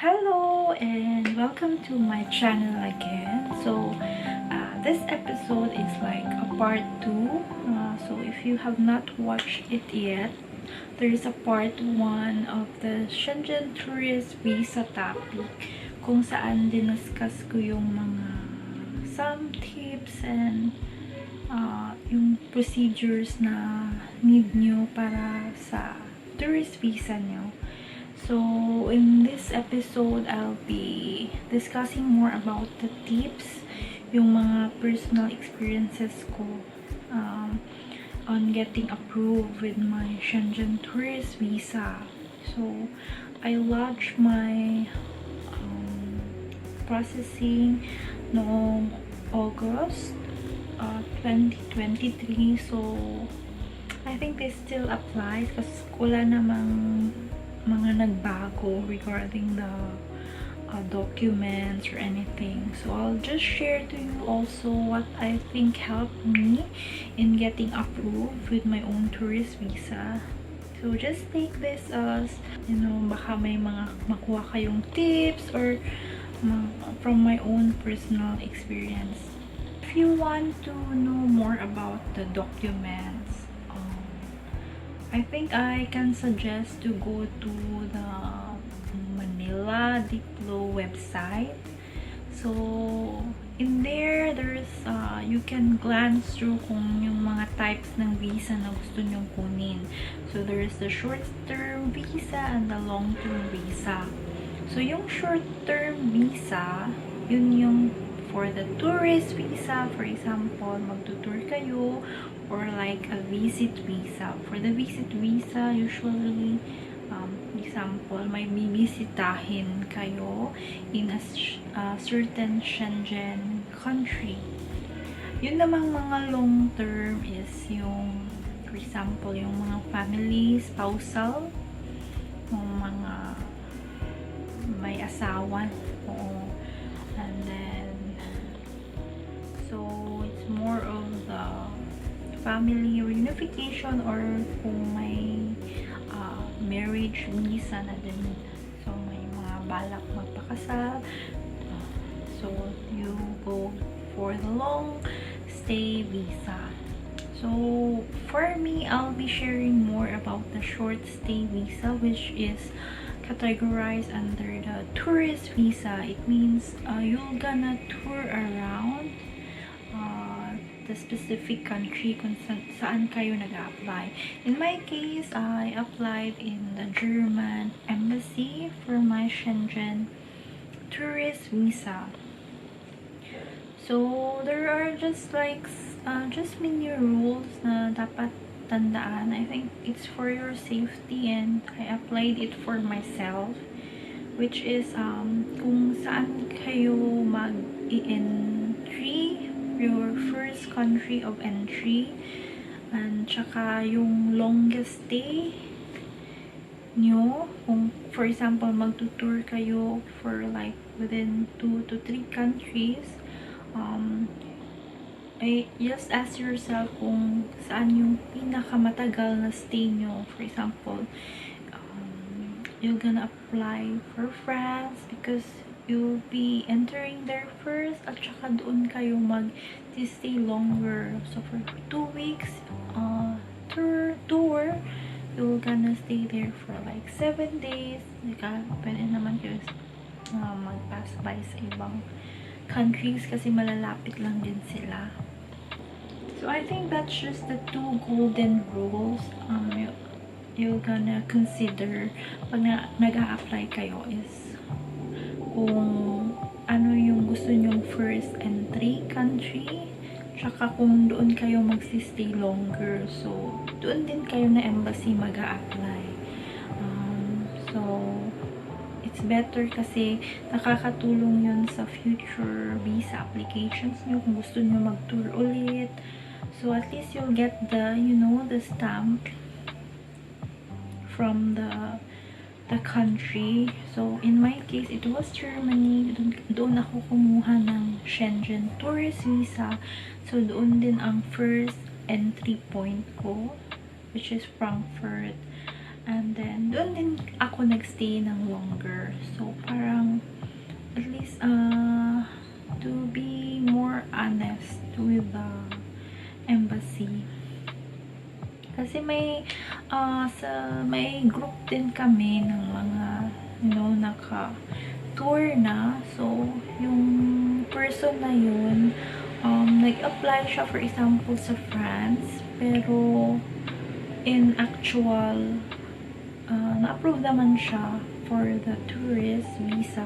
Hello and welcome to my channel again. So this episode is like a part 2. So if you have not watched it yet, there is a part 1 of the Schengen Tourist Visa topic kung saan dinascuss ko yung mga some tips and yung procedures na need nyo para sa tourist visa nyo. So, in this episode, I'll be discussing more about the tips, yung mga personal experiences ko on getting approved with my Schengen Tourist Visa. So, I launched my processing noong August 2023. So, I think this still applies kasi wala namang mga nagbago regarding the documents or anything. So I'll just share to you also what I think helped me in getting approved with my own tourist visa. So just take this as, baka may mga makuha kayong tips or from my own personal experience. If you want to know more about the documents, I think I can suggest to go to the Manila Diplo website. So, in there, there's, you can glance through kung yung mga types ng visa na gusto nyong kunin. So, there's the short-term visa and the long-term visa. So, yung short-term visa, yun yung for the tourist visa. For example, magtutour kayo, or like a visit visa. For the visit visa, usually, example, may bibisitahin kayo in a certain Schengen country. Yun namang mga long term is yung, for example, yung mga family, spousal, yung mga may asawa, and then, so, it's more of the family reunification or kung may marriage visa na din. So, may mga balak magpakasal. So, you go for the long stay visa. So, for me, I'll be sharing more about the short stay visa, which is categorized under the tourist visa. It means you're gonna tour around the specific country kung saan kayo nag-apply. In my case, I applied in the German embassy for my Schengen Tourist Visa. So, there are just like just many rules na dapat tandaan. I think it's for your safety and I applied it for myself, which is kung saan kayo mag-i-entry, your first country of entry, and tsaka yung longest stay nyo. Kung for example magtutour kayo for like within 2 to 3 countries, just ask yourself kung saan yung pinakamatagal na stay nyo. For example, you're gonna apply for France because you'll be entering there first, at saka doon kayo mag-stay longer. So, for 2 weeks tour, you're gonna stay there for like 7 days. Pwede naman kayo mag-pass by sa ibang countries kasi malalapit lang din sila. So, I think that's just the 2 golden rules you're gonna consider pag nag-a-apply kayo is kung ano yung gusto nyong first entry country, tsaka kung doon kayo magsistay longer. So, doon din kayo na embassy mag-a-apply. So, it's better kasi nakakatulong yun sa future visa applications nyo kung gusto nyo mag-tour ulit. So, at least you'll get the, the stamp from the country. So, in my case, it was Germany. Doon ako kumuha ng Schengen Tourist Visa. So, doon din ang first entry point ko, which is Frankfurt. And then, doon din ako nagstay ng longer. So, parang may group din kami ng mga, naka-tour na. So, yung person na yun, nag-apply siya, for example, sa France. Pero, in actual, na-approve naman siya for the tourist visa.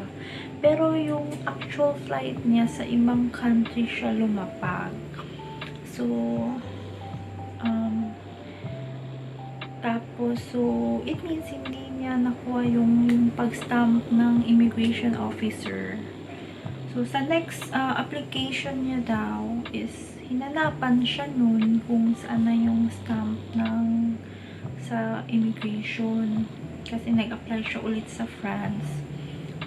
Pero yung actual flight niya sa ibang country siya lumapag. So, it means hindi niya nakuha yung pag-stamp ng immigration officer. So, sa next application niya daw is hinanapan siya nun kung saan na yung stamp sa immigration. Kasi nag-apply siya ulit sa France.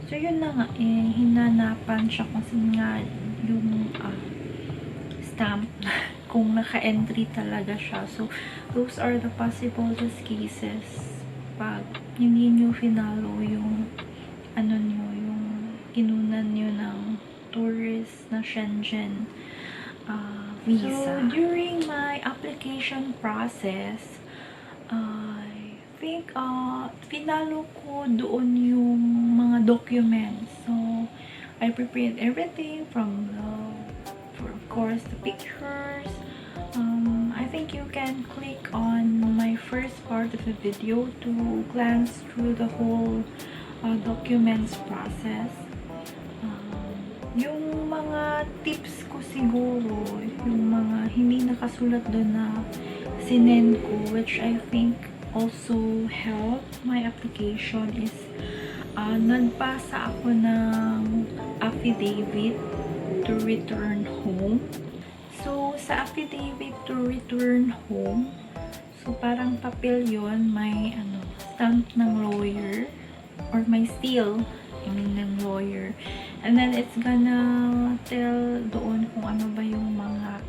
So, yun na nga hinanapan siya kasi nga yung stamp kung naka-entry talaga siya. So, those are the possible cases pag hindi nyo finalo yung yung kinunan nyo ng tourist na Schengen visa. So, during my application process, I think finalo ko doon yung mga documents. So, I prepared everything from of course, the pictures. I think you can click on my first part of the video to glance through the whole documents process. Yung mga tips ko siguro, yung mga hindi nakasulat doon na sinend ko, which I think also helped my application is nagpasa ako ng affidavit to return home. So, sa affidavit to return home, so parang papel yon, may stamp ng lawyer or may seal, ng lawyer. And then, it's gonna tell doon kung ano ba yung mga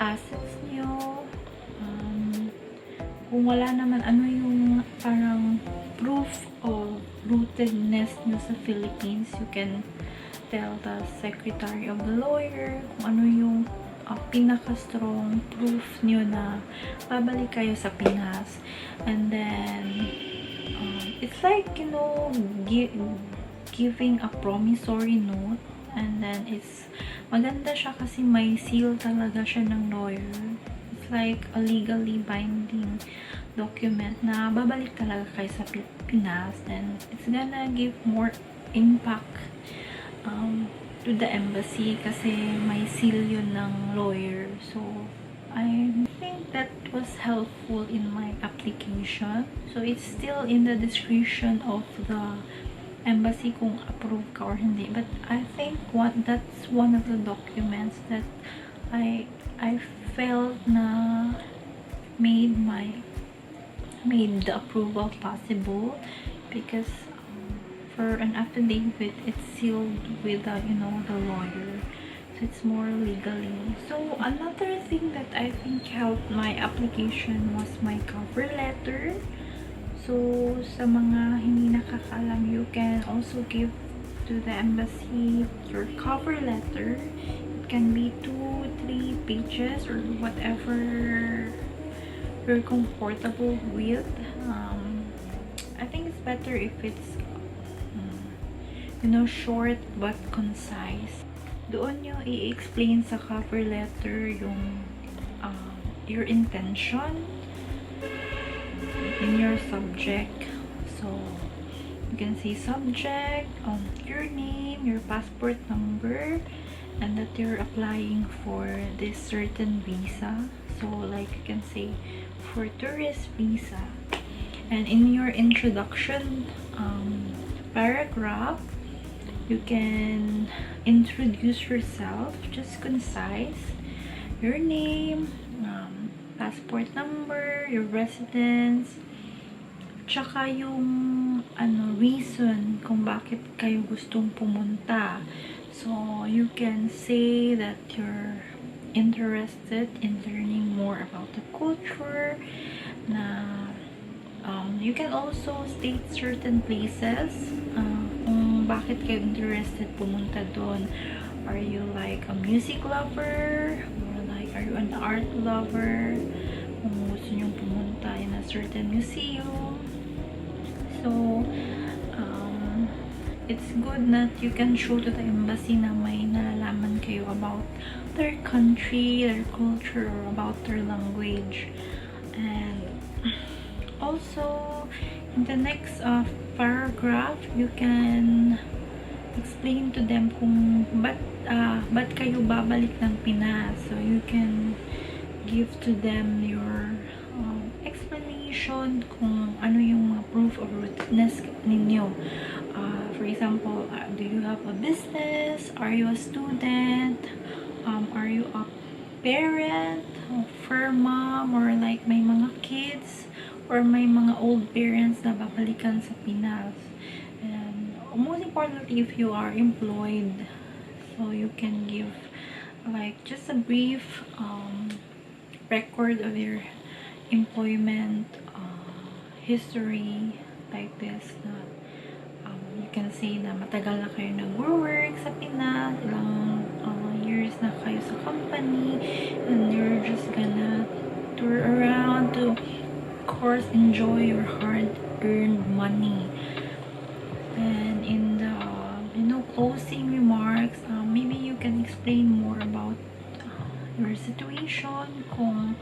assets nyo. Kung wala naman, ano yung parang proof of rootedness nyo sa Philippines, you can tell the secretary of the lawyer kung ano yung pinaka-strong proof nyo na babalik kayo sa Pinas. And then, it's like, giving a promissory note. And then, it's maganda siya kasi may seal talaga siya ng lawyer. It's like a legally binding document na babalik talaga kayo sa Pinas. And it's gonna give more impact to the embassy kasi may seal yun ng lawyer. So, I think that was helpful in my application. So, it's still in the discretion of the embassy kung approve ka or hindi. But I think that's one of the documents that I felt na made the approval possible because for an affidavit, it's sealed with the lawyer. So, it's more legally. So, another thing that I think helped my application was my cover letter. So, sa mga hindi nakakaalam, you can also give to the embassy your cover letter. It can be 2-3 pages or whatever you're comfortable with. I think it's better if it's short but concise. Doon nyo i-explain sa cover letter yung your intention in your subject. So, you can say subject, your name, your passport number, and that you're applying for this certain visa. So, like you can say, for tourist visa. And in your introduction paragraph, you can introduce yourself, just concise, your name, passport number, your residence, tsaka yung reason kung bakit kayo gustong pumunta. So, you can say that you're interested in learning more about the culture, na you can also state certain places kung bakit kayo interested pumunta doon. Are you like a music lover? Or like, are you an art lover? kung gusto nyong pumunta in a certain museum. So, it's good that you can show to the embassy na may nalalaman kayo about their country, their culture, or about their language. And also, in the next paragraph, you can explain to them kung ba't kayo babalik ng Pinas. So, you can give to them your explanation kung ano yung mga proof of rootedness ninyo. For example, do you have a business? Are you a student? Are you a parent? A fur mom? Or like may mga kids? Or may mga old parents na babalikan sa Pinas? And most importantly, if you are employed, so you can give like just a brief record of your employment history, like this, na you can say na matagal na kayo nag-work sa Pinas, ilang years na kayo sa company, and you're just gonna tour around to, of course, enjoy your hard-earned money. And in the closing remarks, maybe you can explain more about your situation, kung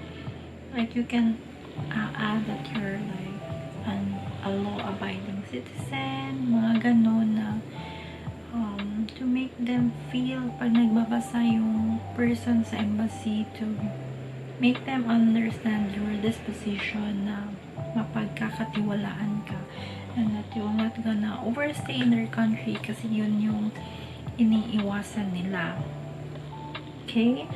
like you can add that you're like a law-abiding citizen, mga ganon, na to make them feel pag nagbabasa yung person sa embassy, to make them understand your disposition na mapagkakatiwalaan ka, and that you're not gonna overstay in their country kasi yun yung iniiwasan nila. Okay,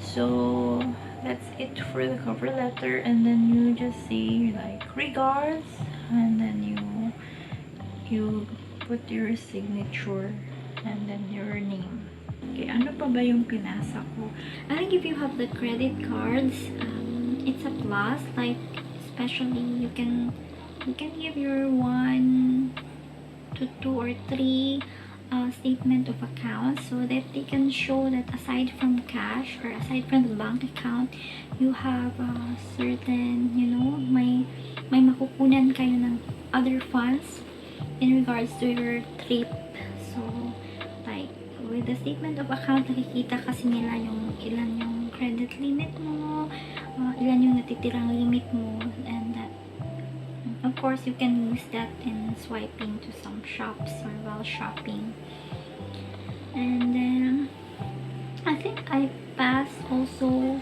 so that's it for the cover letter, and then you just say like regards, and then you put your signature and then your name. Okay, ano pa ba yung pinasa ko? I think if you have the credit cards, it's a plus. Like especially you can give your 1 to 2 or 3 statement of account, so that they can show that aside from cash or aside from the bank account, you have certain, may makukunan kayo ng other funds in regards to your trip. So like with the statement of account, nakikita kasi nila yung ilan yung credit limit mo, ilan yung natitirang limit mo, and that of course you can use that in swiping to some shops or while shopping. And then I think I passed also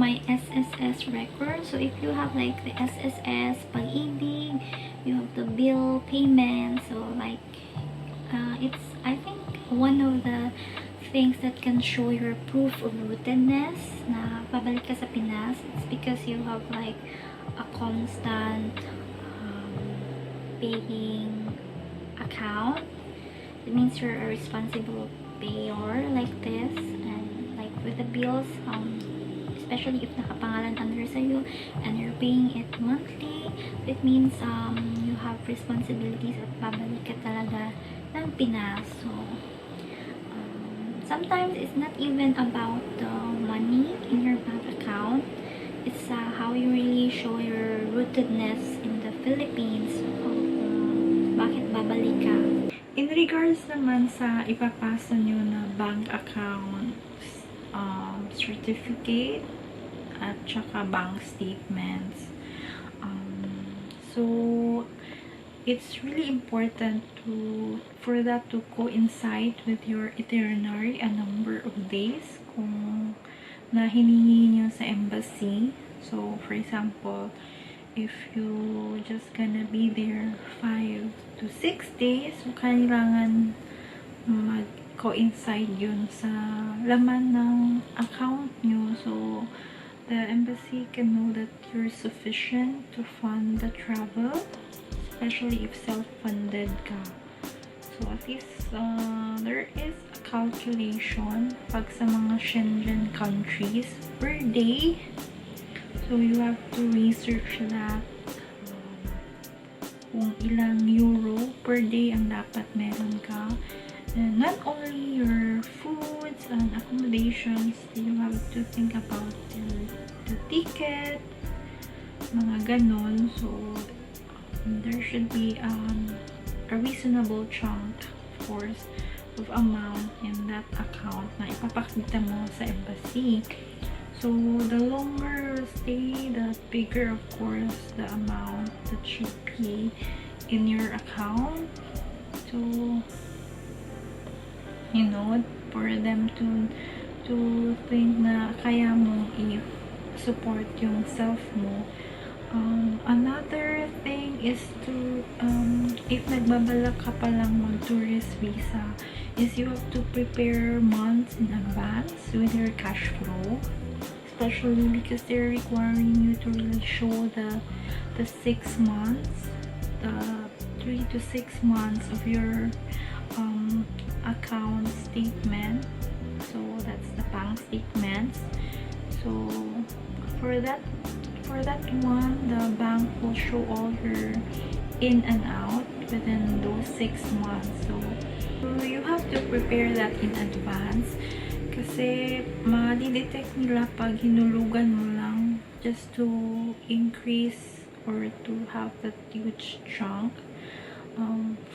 my SSS record. So if you have like the SSS Pag-ibig, you have the bill payment, so like it's, I think, one of the things that can show your proof of rootedness na babalik ka sa Pinas. It's because you have like a constant paying account. It means you're a responsible payer like this, and like with the bills, especially if nakapangalan under sa'yo and you're paying it monthly, it means you have responsibilities at babalik ka talaga ng Pinas. So sometimes it's not even about the money in your bank account, it's how you really show your rootedness in the Philippines, bakit babalik ka. In regards naman sa ipapasa nyo na bank account certificate at saka bank statements, so it's really important for that to coincide with your itinerary, a number of days kung na hiningi nyo sa embassy. So for example, if you just gonna be there 5 to 6 days, so kailangan mag-coincide yun sa laman ng account nyo, so the embassy can know that you're sufficient to fund the travel, especially if self-funded ka. So at least there is a calculation pag sa mga Schengen countries per day. So you have to research that kung ilang euro per day ang dapat meron ka. And not only your foods and accommodations, you have to think about the the ticket, mga ganon. So, there should be a reasonable chunk, of course, of amount in that account na ipapakita mo sa embassy. So, the longer stay, the bigger, of course, the amount that should be in your account. So, you know, for them to think na kaya mo i-support yung self mo. Another thing is to, if nagbabalak ka palang mag-tourist visa, is you have to prepare months in advance with your cash flow, especially because they're requiring you to really show the 6 months, the 3 to 6 months of your account statement. So that's the bank statements. So for that one, the bank will show all your in and out within those 6 months. So you have to prepare that in advance kasi ma-detect nila pag hinulugan mo lang just to increase or to have that huge chunk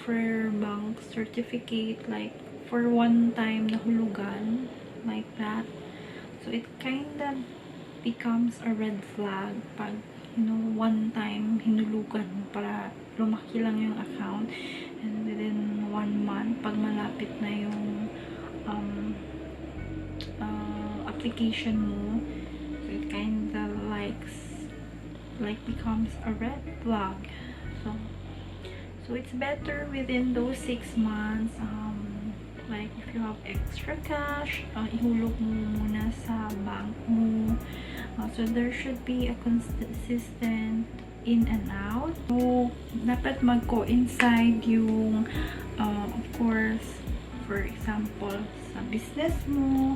for bank certificate, like for one time na hulugan like that. So it kind of becomes a red flag pag, you know, one time hinulugan mo para lumaki lang yung account, and within 1 month pag malapit na yung application mo, so it kind of like becomes a red flag. So it's better within those 6 months, like if you have extra cash, ihulog mo muna sa bank mo. So there should be a consistent in and out. So dapat mag-coincide yung, of course, for example, sa business mo,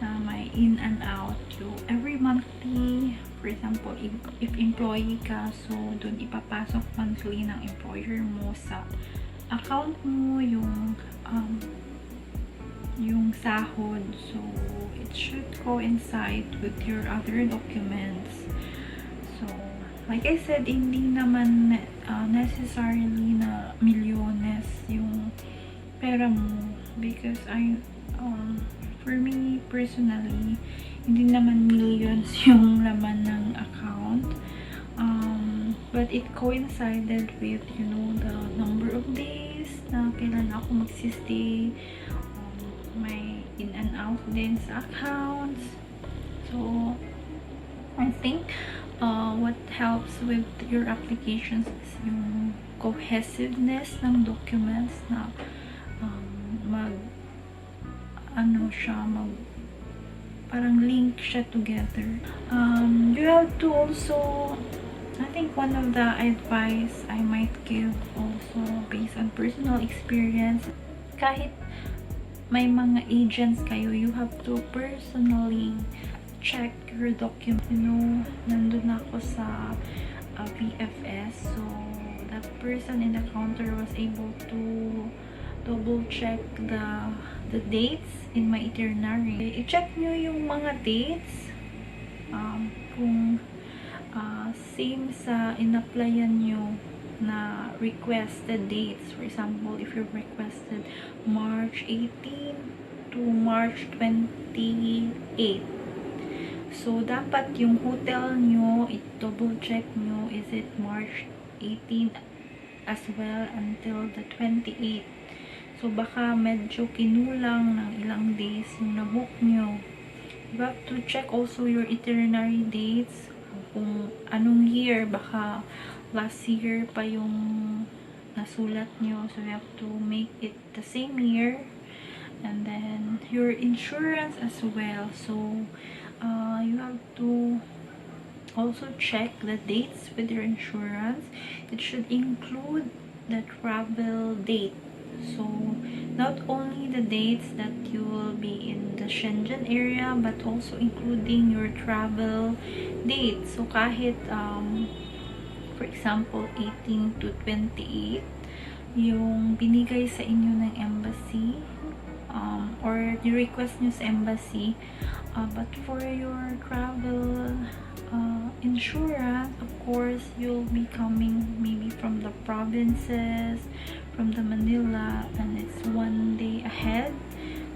na may in and out yung every monthly. For example, if employee ka, so dun ipapasok monthly ng employer mo sa account mo yung sahod. So it should coincide with your other documents. So like I said, hindi naman necessarily na milyones yung pera mo, because for me personally, hindi naman millions yung laman ng account, but it coincided with, you know, the number of days na kailan ako magsistay, may in and out din sa accounts. So I think what helps with your applications is yung cohesiveness ng documents na parang link siya together. You have to also, I think one of the advice I might give also based on personal experience, kahit may mga agents kayo, you have to personally check your document. You know, nandun ako sa VFS, so that person in the counter was able to double check the dates in my itinerary. I-check nyo yung mga dates kung same sa in-applyan nyo na requested dates. For example, if you requested March 18 to March 28, so dapat yung hotel nyo, i-double check nyo, is it March 18 as well until the 28. So baka medyo kinulang ng ilang days yung nabook nyo. You have to check also your itinerary dates, kung anong year, baka last year pa yung nasulat nyo, so you have to make it the same year. And then your insurance as well, so you have to also check the dates with your insurance. It should include the travel date, so not only the dates that you will be in the Schengen area, but also including your travel date. So kahit for example 18 to 28 yung binigay sa inyo ng embassy, or the request nyo sa embassy, but for your travel insurance, of course, you'll be coming maybe from the provinces, from the Manila, and it's one day ahead.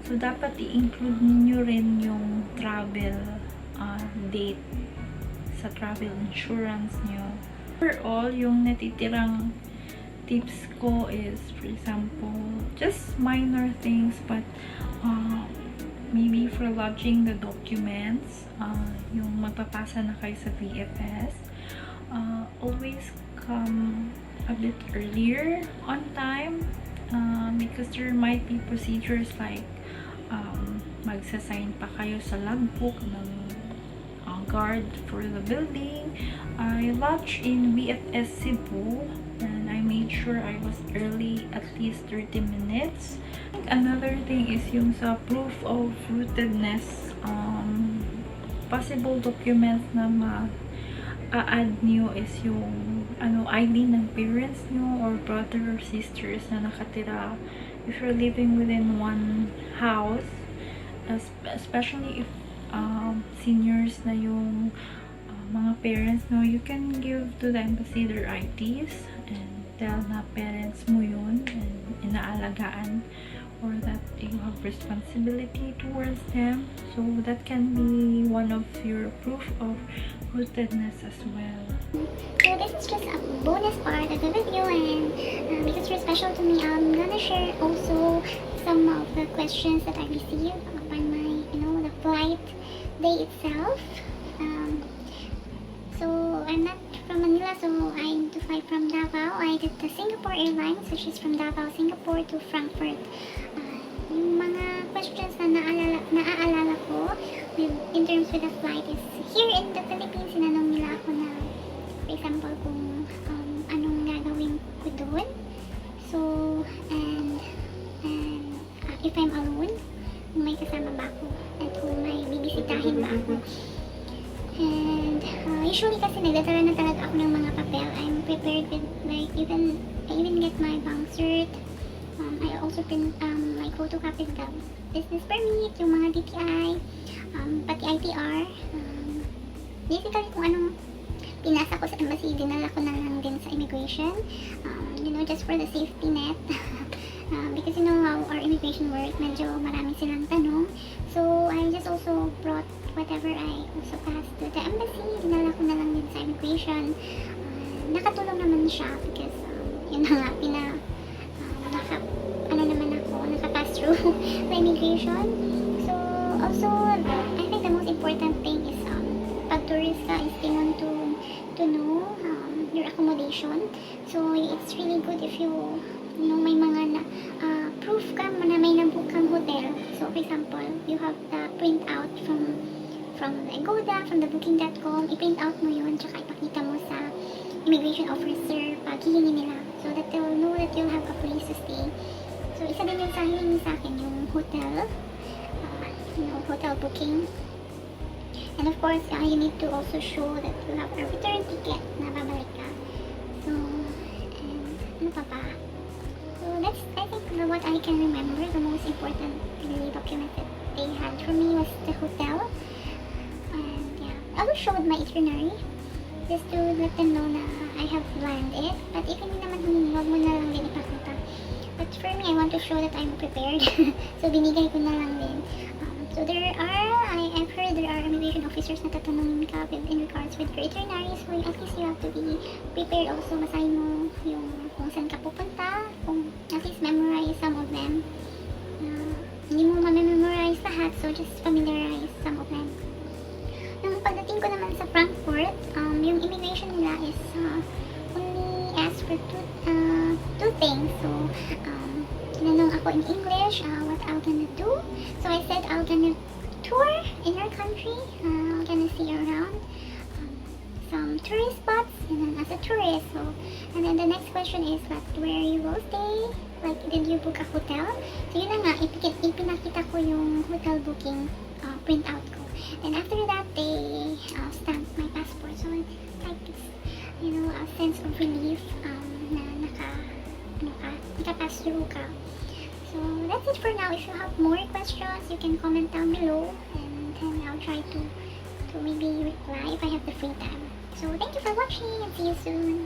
So, dapat i-include niyo rin yung travel date sa travel insurance niyo. Overall, yung natitirang tips ko is, for example, just minor things, but maybe for lodging the documents, yung magpapasa na kayo sa VFS, always come a bit earlier on time, because there might be procedures like magsasign pa kayo sa logbook ng guard for the building. I lodged in VFS Cebu and I made sure I was early at least 30 minutes. Another thing is yung sa proof of rootedness, possible documents na ma-add nyo is yung ID ng parents nyo or brother or sisters na nakatira if you're living within one house, especially if seniors na yung mga parents, no, you can give to the embassy their IDs and tell na parents mo yun and inaalagaan, or that you have responsibility towards them. So that can be one of your proof of rootedness as well. So this is just a bonus part of the video, and because you're special to me, I'm gonna share also some of the questions that I received upon my, the flight day itself. So I'm not from Manila, so I need to fly from Davao. I did the Singapore Airlines, which is from Davao, Singapore to Frankfurt. Yung mga questions na naaalala ko in terms with the flight is, here in the Philippines, sinanong nila ako na, for example, kung anong gagawin ko doon. So, and if I'm alone, kung may kasama ba ako, at kung may bibisitahin ba ako. And usually kasi nagdadala na talaga ako ng mga papel. I'm prepared with, like, I even get my bank cert. I also print my photocopy the business permit, yung mga DTI, pati ITR. Basically, kung anong pinasa ko sa embassy, dinala ko na lang din sa immigration. Just for the safety net. Because you know how our immigration work, medyo marami silang tanong. So, I just also brought whatever I also passed to the embassy. Dinala ko na lang din sa immigration. Nakatulong naman siya because, yun na nga, nakapass through the immigration. So, also, I think the most important thing is, pag tourist ka, is they want to know your accommodation. So, it's really good if you may mga proof ka na may nabook kang hotel. So, for example, you have the print out from the Agoda, from the booking.com, i-print out mo yun, tsaka ipakita mo sa immigration officer pag hihingi nila, so that they will know that you'll have a place to stay. So, isa din yung sa hihingi sa akin, yung hotel, hotel booking. And of course, you need to also show that you have a return ticket na babalik ka. So, and ano pa ba? So, that's, I think, what I can remember, the most important really document that they had for me was the hotel. And yeah, I will show my itinerary just to let them know na I have landed. But if hindi naman huwag mo na lang din ipakita. But for me, I want to show that I'm prepared. So, binigay ko na lang din. So, I've heard there are immigration officers na tatanungin ka in regards with your itinerary. So, at least you have to be prepared also. Basahin mo yung kung saan ka pupunta. Kung at least memorize some of them. Hindi mo ma-memorize lahat. So, just familiarize some of them. Nung pagdating ko naman sa Frankfurt, yung immigration nila is only ask for two things. So, tinanong ako in English what I'm gonna do. So I said I'm gonna tour in your country. I'm gonna see around some tourist spots, and then as a tourist. So, and then the next question is where you will stay. Like, did you book a hotel? So yun na nga, ipinakita ko yung hotel booking printout ko. And after that, they stamped my passport. So it's like this, a sense of relief na naka-pass through ka. So that's it for now. If you have more questions, you can comment down below, and then I'll try to maybe reply if I have the free time. So thank you for watching and see you soon.